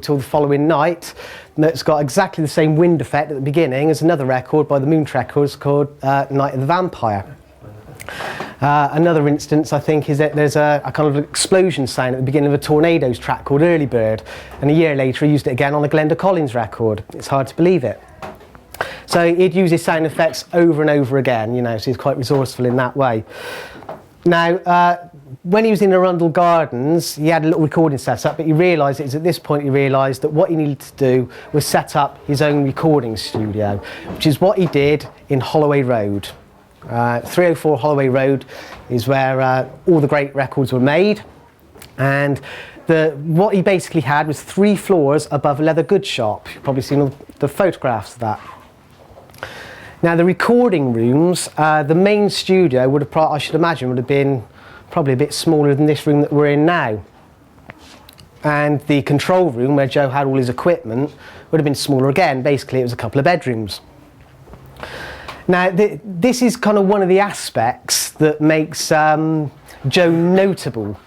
till the following night. That's got exactly the same wind effect at the beginning as another record by the Moonsh Records called Night of the Vampire. Another instance, I think, is that there's a kind of explosion sound at the beginning of a Tornadoes track called Early Bird, and a year later he used it again on a Glenda Collins record. It's hard to believe it. So he'd use his sound effects over and over again, you know, so he's quite resourceful in that way. Now, when he was in Arundel Gardens, he had a little recording set up, but he realised, it was at this point he realised that what he needed to do was set up his own recording studio, which is what he did in Holloway Road. 304 Holloway Road is where all the great records were made, and what he basically had was 3 floors above a leather goods shop. You've probably seen all the photographs of that. Now the recording rooms, the main studio would have, I should imagine, would have been probably a bit smaller than this room that we're in now. And the control room where Joe had all his equipment would have been smaller again. Basically it was a couple of bedrooms. Now this is kind of one of the aspects that makes Joe notable,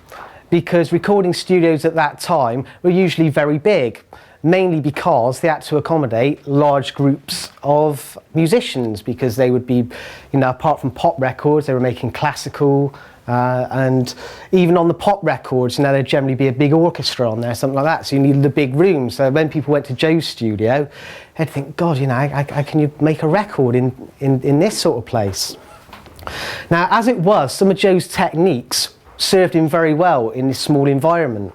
because recording studios at that time were usually very big, mainly because they had to accommodate large groups of musicians, because they would be, you know, apart from pop records, they were making classical, and even on the pop records, you know, there'd generally be a big orchestra on there, something like that, so you needed a big room. So when people went to Joe's studio, they'd think, God, you know, how can you make a record in this sort of place? Now, as it was, some of Joe's techniques served him very well in this small environment,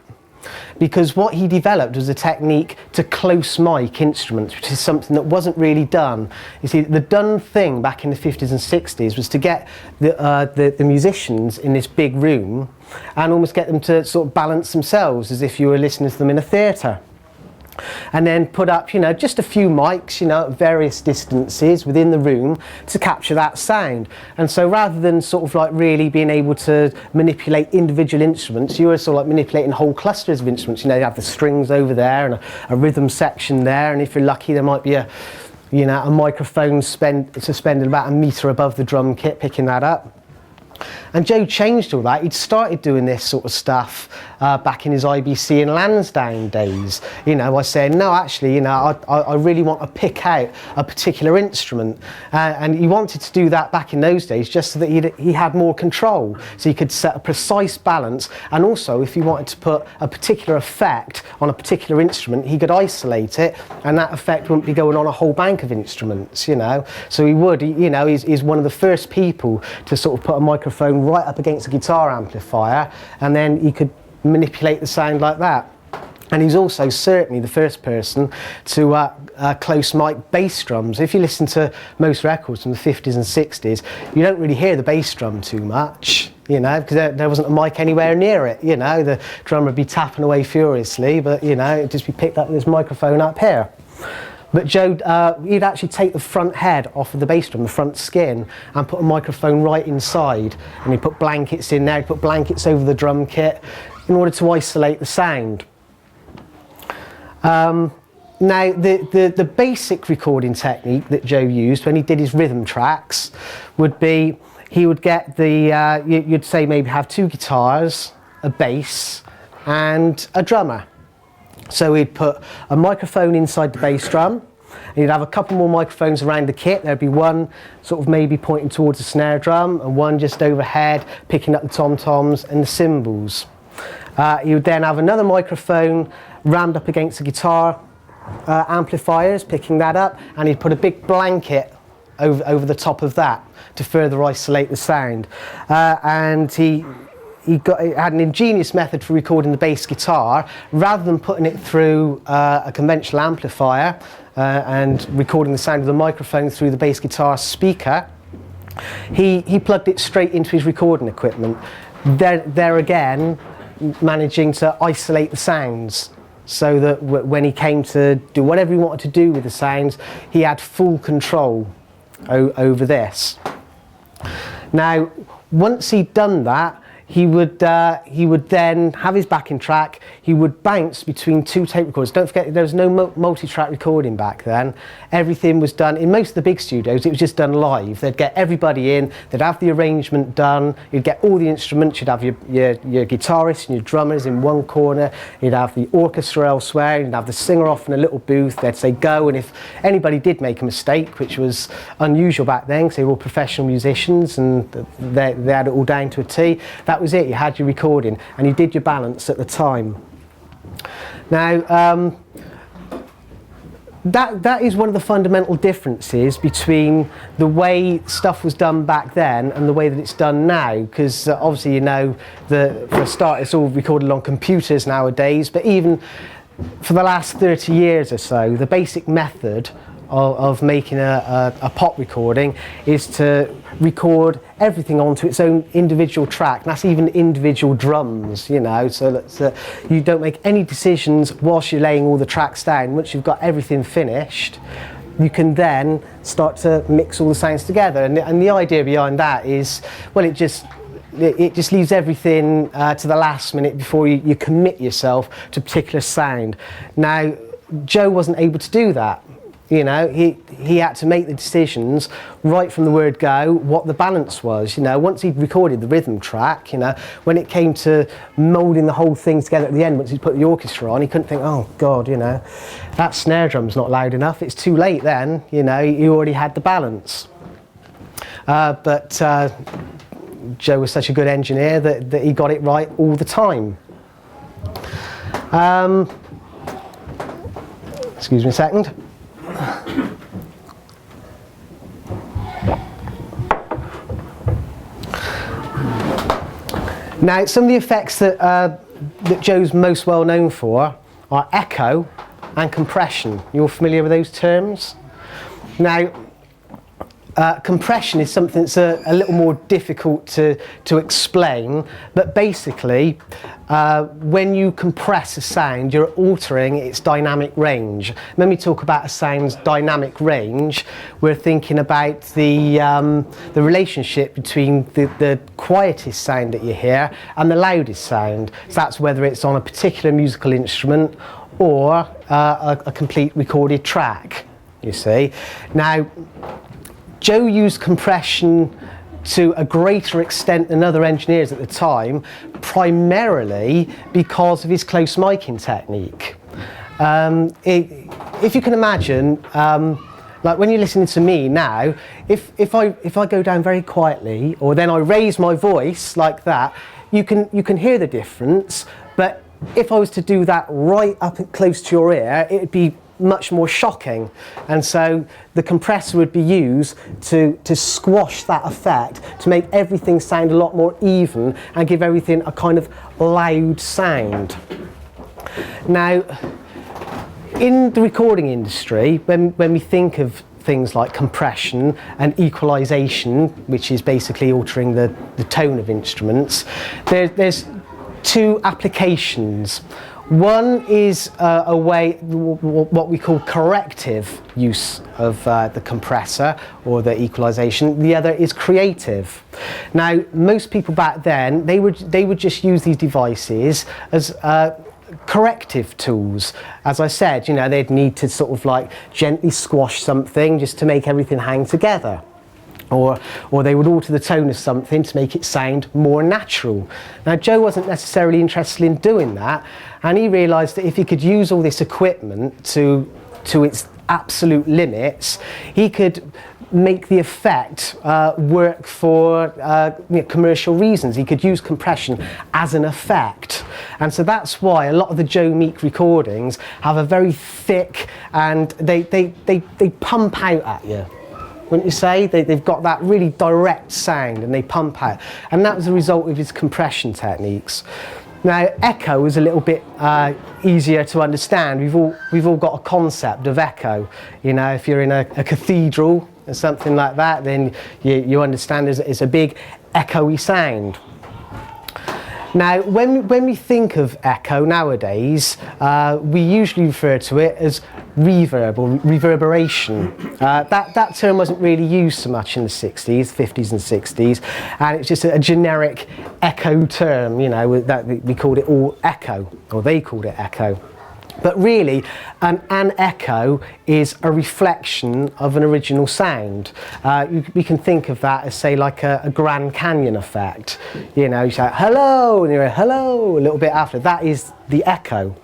because what he developed was a technique to close mic instruments, which is something that wasn't really done. You see, the done thing back in the 50s and 60s was to get the musicians in this big room and almost get them to sort of balance themselves as if you were listening to them in a theatre. And then put up, you know, just a few mics, you know, at various distances within the room to capture that sound. And so rather than sort of like really being able to manipulate individual instruments, you were sort of like manipulating whole clusters of instruments. You know, you have the strings over there and a rhythm section there, and if you're lucky there might be a microphone suspended about a metre above the drum kit picking that up. And Joe changed all that. He'd started doing this sort of stuff back in his IBC and Lansdowne days, you know, by saying, no, actually, you know, I really want to pick out a particular instrument. And he wanted to do that back in those days just so that he had more control, so he could set a precise balance. And also, if he wanted to put a particular effect on a particular instrument, he could isolate it, and that effect wouldn't be going on a whole bank of instruments, you know. So you know, he's one of the first people to sort of put a microphone right up against a guitar amplifier, and then he could manipulate the sound like that. And he's also certainly the first person to close mic bass drums. If you listen to most records from the 50s and 60s, you don't really hear the bass drum too much, you know, because there wasn't a mic anywhere near it, you know. The drummer would be tapping away furiously, but, you know, it'd just be picked up with this microphone up here. But Joe, he'd actually take the front head off of the bass drum, the front skin, and put a microphone right inside. And he'd put blankets in there, he'd put blankets over the drum kit in order to isolate the sound. Now, the basic recording technique that Joe used when he did his rhythm tracks would be, he would get you'd say maybe have 2 guitars, a bass, and a drummer. So he'd put a microphone inside the bass drum, and he'd have a couple more microphones around the kit. There'd be one sort of maybe pointing towards the snare drum, and one just overhead picking up the tom-toms and the cymbals. He would then have another microphone rammed up against the guitar amplifiers, picking that up, and he'd put a big blanket over the top of that to further isolate the sound. And he had an ingenious method for recording the bass guitar. Rather than putting it through a conventional amplifier and recording the sound of the microphone through the bass guitar speaker, he plugged it straight into his recording equipment. There again, managing to isolate the sounds, so that when he came to do whatever he wanted to do with the sounds, he had full control over this. Now, once he'd done that, he would then have his backing track. He would bounce between 2 tape recorders. Don't forget, there was no multi-track recording back then. Everything was done, in most of the big studios, it was just done live. They'd get everybody in, they'd have the arrangement done, you'd get all the instruments, you'd have your guitarists and your drummers in one corner, you'd have the orchestra elsewhere, you'd have the singer off in a little booth, they'd say go, and if anybody did make a mistake, which was unusual back then because they were all professional musicians and they had it all down to a T, that was it. You had your recording and you did your balance at the time. Now that is one of the fundamental differences between the way stuff was done back then and the way that it's done now, because obviously, you know, for a start, it's all recorded on computers nowadays, but even for the last 30 years or so, the basic method of making a pop recording is to record everything onto its own individual track, and that's even individual drums, you know, so that you don't make any decisions whilst you're laying all the tracks down. Once you've got everything finished, you can then start to mix all the sounds together, and the idea behind that is, well, it just leaves everything to the last minute before you commit yourself to a particular sound. Now, Joe wasn't able to do that. You know, he had to make the decisions right from the word go what the balance was. You know, once he'd recorded the rhythm track, you know, when it came to moulding the whole thing together at the end, once he'd put the orchestra on, he couldn't think, oh God, you know, that snare drum's not loud enough. It's too late then. You know, you already had the balance. But Joe was such a good engineer that he got it right all the time. Excuse me a second. Now, some of the effects that Joe's most well known for are echo and compression. You're familiar with those terms? Now, compression is something that's a little more difficult to explain, but basically when you compress a sound, you're altering its dynamic range. When we talk about a sound's dynamic range, we're thinking about the relationship between the quietest sound that you hear and the loudest sound. So that's whether it's on a particular musical instrument or a complete recorded track, you see. Now, Joe used compression to a greater extent than other engineers at the time, primarily because of his close miking technique. If you can imagine, like when you're listening to me now, if I go down very quietly, or then I raise my voice like that, you can hear the difference. But if I was to do that right up close to your ear, it would be much more shocking, and so the compressor would be used to squash that effect, to make everything sound a lot more even and give everything a kind of loud sound. Now, in the recording industry, when we think of things like compression and equalization, which is basically altering the tone of instruments, there's two applications. One is a way, what we call corrective use of the compressor or the equalization. The other is creative. Now, most people back then, they would just use these devices as corrective tools. As I said, you know, they'd need to sort of like gently squash something just to make everything hang together. Or they would alter the tone of something to make it sound more natural. Now, Joe wasn't necessarily interested in doing that, and he realised that if he could use all this equipment to its absolute limits, he could make the effect work for commercial reasons. He could use compression as an effect. And so that's why a lot of the Joe Meek recordings have a very thick, and they pump out at you. Wouldn't you say? They've got that really direct sound and they pump out. And that was a result of his compression techniques. Now, echo is a little bit easier to understand. We've all got a concept of echo. You know, if you're in a cathedral or something like that, then you understand it's a big echoey sound. Now, when we think of echo nowadays, we usually refer to it as reverb or reverberation. That term wasn't really used so much in the 60s, 50s and 60s, and it's just a generic echo term, you know, that we called it all echo, or they called it echo. But really, an echo is a reflection of an original sound. We can think of that as, say, like a Grand Canyon effect. You know, you say hello, and you're hello a little bit after. That is the echo.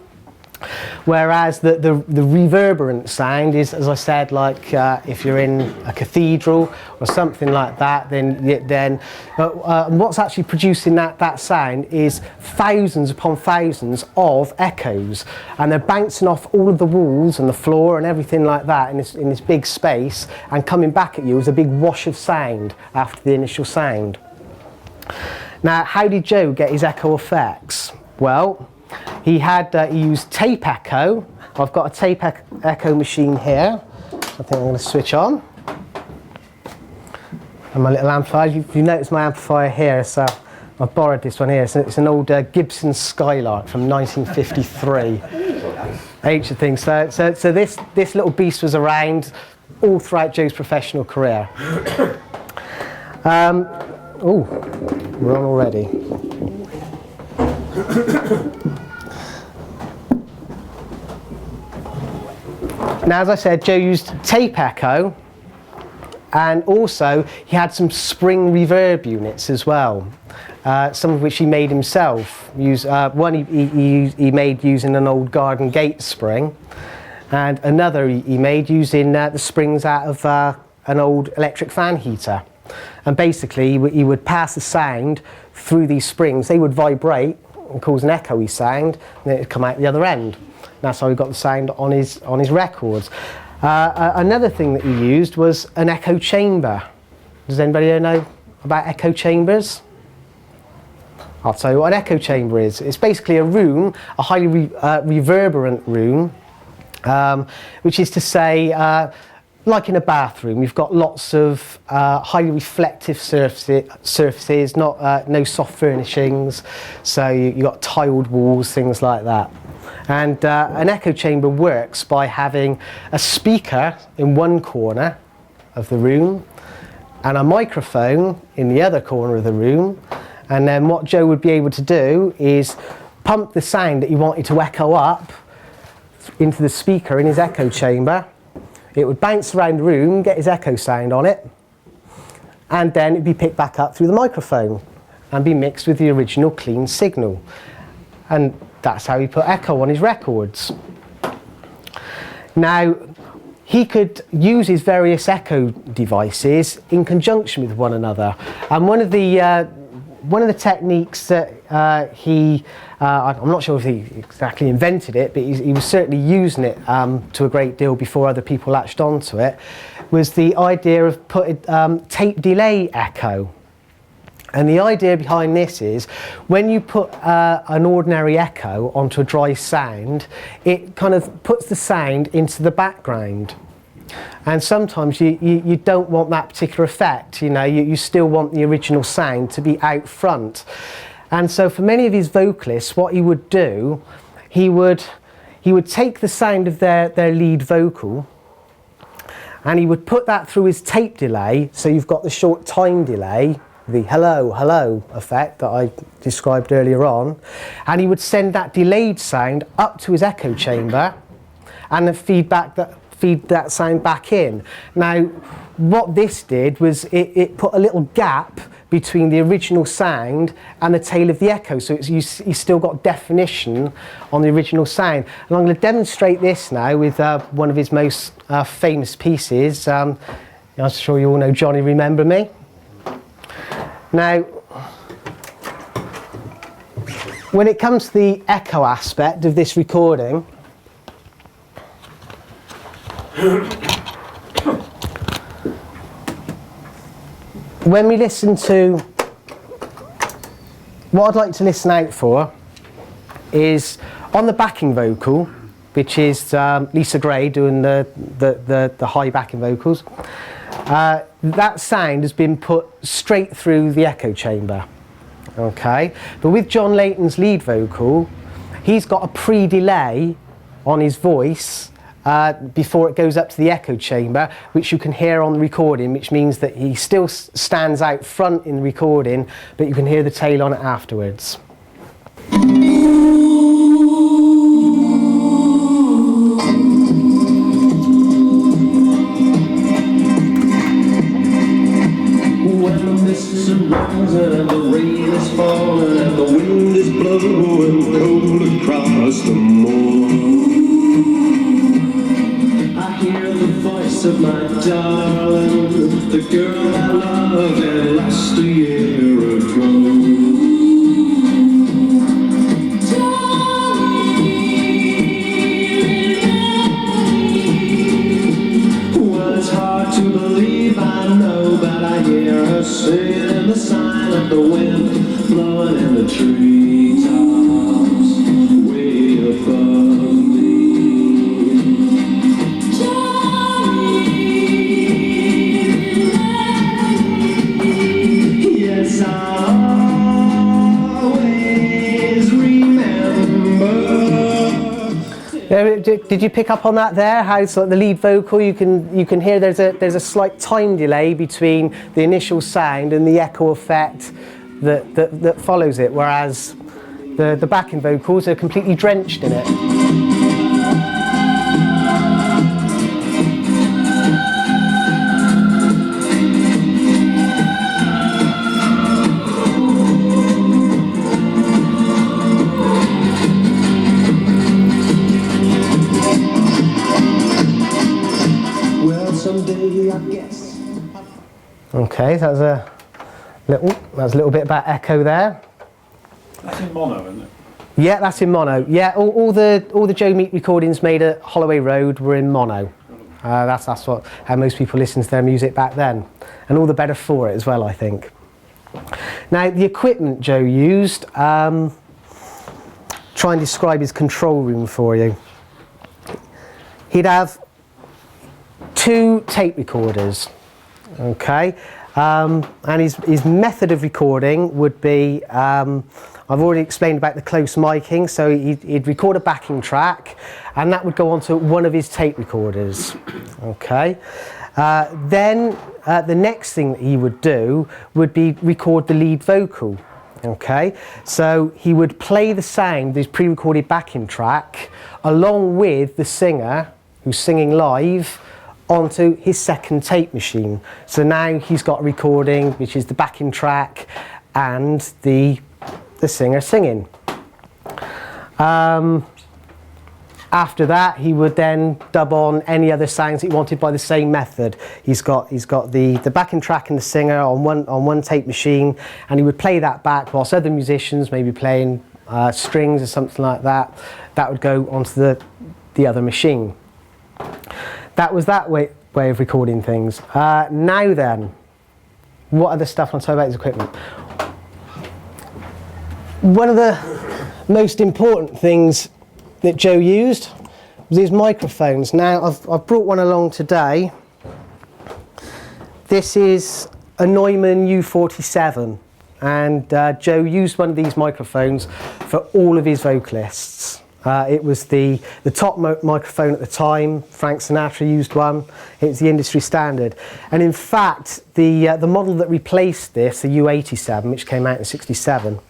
Whereas the reverberant sound is, as I said, like if you're in a cathedral or something like that, then what's actually producing that sound is thousands upon thousands of echoes, and they're bouncing off all of the walls and the floor and everything like that in this big space, and coming back at you as a big wash of sound after the initial sound. Now, how did Joe get his echo effects? Well, he used tape echo. I've got a tape echo machine here. I think I'm going to switch on. And my little amplifier. You notice my amplifier here, so I've borrowed this one here. So it's an old Gibson Skylark from 1953. Ancient thing. So this little beast was around all throughout Joe's professional career. Oh, we're on already. Now, as I said, Joe used tape echo, and also he had some spring reverb units as well, some of which he made himself. One he made using an old garden gate spring, and another he made using the springs out of an old electric fan heater. And basically he would pass the sound through these springs. They would vibrate and cause an echoey sound, and then it would come out the other end. That's how he got the sound on his records. Another thing that he used was an echo chamber. Does anybody here know about echo chambers? I'll tell you what an echo chamber is. It's basically a room, a highly reverberant room, which is to say, like in a bathroom, you've got lots of highly reflective surfaces, no soft furnishings, so you've got tiled walls, things like that. And an echo chamber works by having a speaker in one corner of the room and a microphone in the other corner of the room. And then what Joe would be able to do is pump the sound that he wanted to echo up into the speaker in his echo chamber. It would bounce around the room, get his echo sound on it, and then it'd be picked back up through the microphone and be mixed with the original clean signal. And that's how he put echo on his records. Now, he could use his various echo devices in conjunction with one another. And one of the techniques that I'm not sure if he exactly invented it, but he was certainly using it to a great deal before other people latched onto it, was the idea of putting tape delay echo. And the idea behind this is when you put an ordinary echo onto a dry sound, it kind of puts the sound into the background. And sometimes you don't want that particular effect, you know, you still want the original sound to be out front. And so for many of his vocalists, what he would do, he would take the sound of their lead vocal, and he would put that through his tape delay, so you've got the short time delay, the hello, hello effect that I described earlier on, and he would send that delayed sound up to his echo chamber and then feed that sound back in. Now, what this did was it put a little gap between the original sound and the tail of the echo, so you still got definition on the original sound. And I'm going to demonstrate this now with one of his most famous pieces. I'm sure you all know Johnny Remember Me. Now, when it comes to the echo aspect of this recording, when we listen to, what I'd like to listen out for is on the backing vocal, which is Lisa Gray doing the high backing vocals. That sound has been put straight through the echo chamber. Okay, but with John Layton's lead vocal, he's got a pre-delay on his voice before it goes up to the echo chamber, which you can hear on the recording, which means that he still stands out front in the recording, but you can hear the tail on it afterwards. And the rain is falling and the wind is blowing cold across the moor. I hear the voice of my darling, the girl I loved and lost a year ago. Well, it's hard to believe, I know, but I hear her singing the sign of the wind blowing in the treetops way above me. Yes, I'll always remember. Did you pick up on that there? How it's like the lead vocal, you can hear there's a slight time delay between the initial sound and the echo effect that follows it, whereas the backing vocals are completely drenched in it. Okay, that's a little bit about echo there. That's in mono, isn't it? Yeah, that's in mono. Yeah, all the Joe Meek recordings made at Holloway Road were in mono. That's how most people listened to their music back then, and all the better for it as well, I think. Now, the equipment Joe used. Try and describe his control room for you. He'd have 2 tape recorders. Okay, and his method of recording would be, I've already explained about the close miking, so he'd record a backing track and that would go onto one of his tape recorders. Okay, then the next thing that he would do would be record the lead vocal. Okay, so he would play the sound, his pre-recorded backing track, along with the singer who's singing live, onto his second tape machine. So now he's got a recording which is the backing track and the singer singing. After that, he would then dub on any other sounds he wanted by the same method. He's got the backing track and the singer on one tape machine, and he would play that back whilst other musicians maybe playing strings or something like that. That would go onto the other machine. That was that way of recording things. Now then, what other stuff I'll tell you about his equipment? One of the most important things that Joe used was his microphones. Now, I've brought one along today. This is a Neumann U47, and Joe used one of these microphones for all of his vocalists. It was the top microphone at the time. Frank Sinatra used one. It was the industry standard. And in fact, the model that replaced this, the U87, which came out in 1967,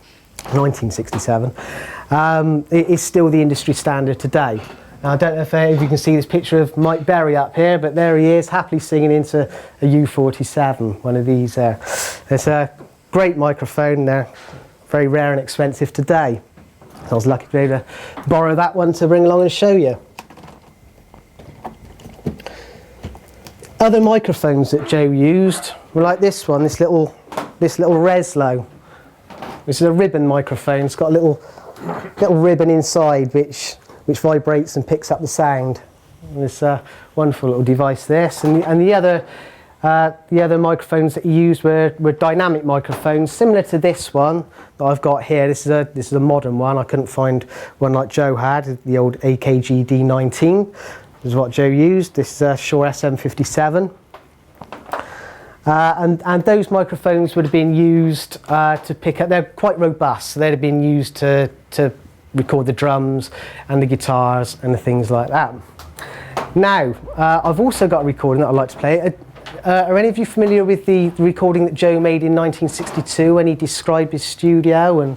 it is still the industry standard today. Now, I don't know if you can see this picture of Mike Berry up here, but there he is, happily singing into a U47, one of these. It's a great microphone, very rare and expensive today. I was lucky to be able to borrow that one to bring along and show you. Other microphones that Joe used were like this one, this little Reslow. This is a ribbon microphone. It's got a little ribbon inside which vibrates and picks up the sound. It's a wonderful little device, this. And the other microphones that he used were dynamic microphones, similar to this one that I've got here. This is a modern one. I couldn't find one like Joe had, the old AKG D19. This is what Joe used. This is a Shure SM57. And those microphones would have been used to pick up, they're quite robust, so they'd have been used to record the drums and the guitars and the things like that. Now, I've also got a recording that I'd like to play. Are any of you familiar with the recording that Joe made in 1962 when he described his studio and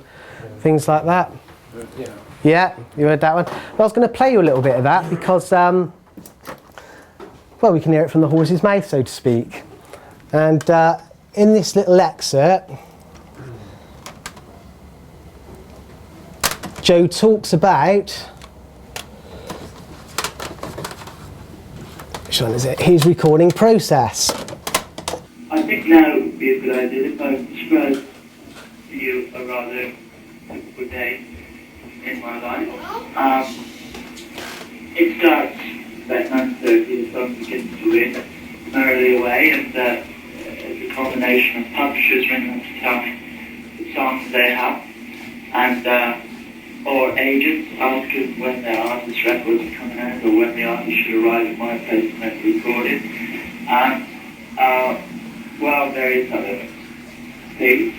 things like that? Yeah. Yeah, you heard that one? Well, I was going to play you a little bit of that because, well, we can hear it from the horse's mouth, so to speak. And in this little excerpt, Joe talks about, which one is it? His recording process. I think now would be a good idea if I describe to you a rather typical day in my life. It starts about 9:30, the sun begins to win merrily away, and it's a combination of publishers ringing up to tell me the songs they have, and or agents asking when their artist records are coming out or when the artist should arrive at my place to make a recording, and well, various other things.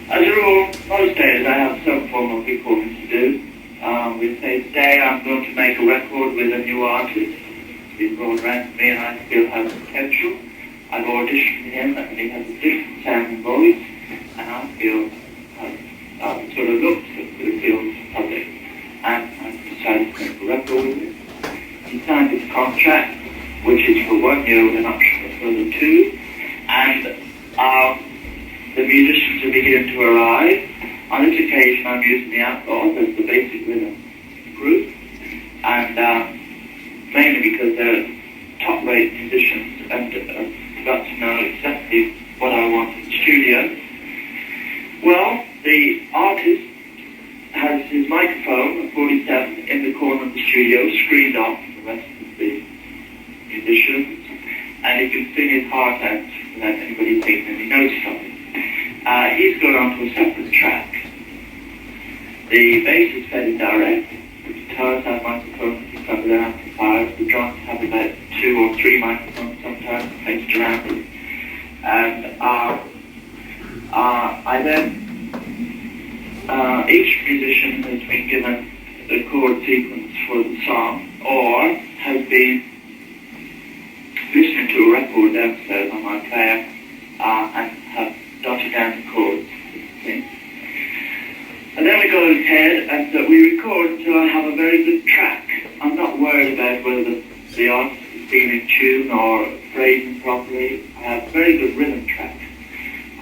As a rule, most days I have some form of recording to do. We say today I'm going to make a record with a new artist. He's been brought around to me and I feel has potential. I've auditioned him and he has a different sounding voice, and I feel sort of looks that could appeal to the public, and I've decided to make a record with him. He signed his contract, which is for 1 year with an option of further 2, and the musicians are beginning to arrive. On this occasion I'm using the Outlaws as the basic rhythm group, and mainly because they're top-rate musicians and got to know exactly what I want in the studio. Well, the artist has his microphone, a 47, in the corner of the studio, screened off from the rest of the musicians, and he can sing his heart out without anybody taking any notice of it. He's gone on to a separate track. The bass is fairly direct, the guitars have microphones that cover their amplifiers, the drums have about 2 or 3 microphones sometimes placed around it. And I then, each musician has been given a chord sequence for the song, or has been listening to a record downstairs on my player and have jotted down the chords. Okay? And then we go ahead and we record until I have a very good track. I'm not worried about whether the artist is being in tune or phrasing properly. I have a very good rhythm track.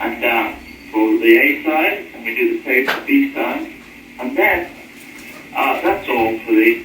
And for the A side, and we do the same for the B side. And then that's all for the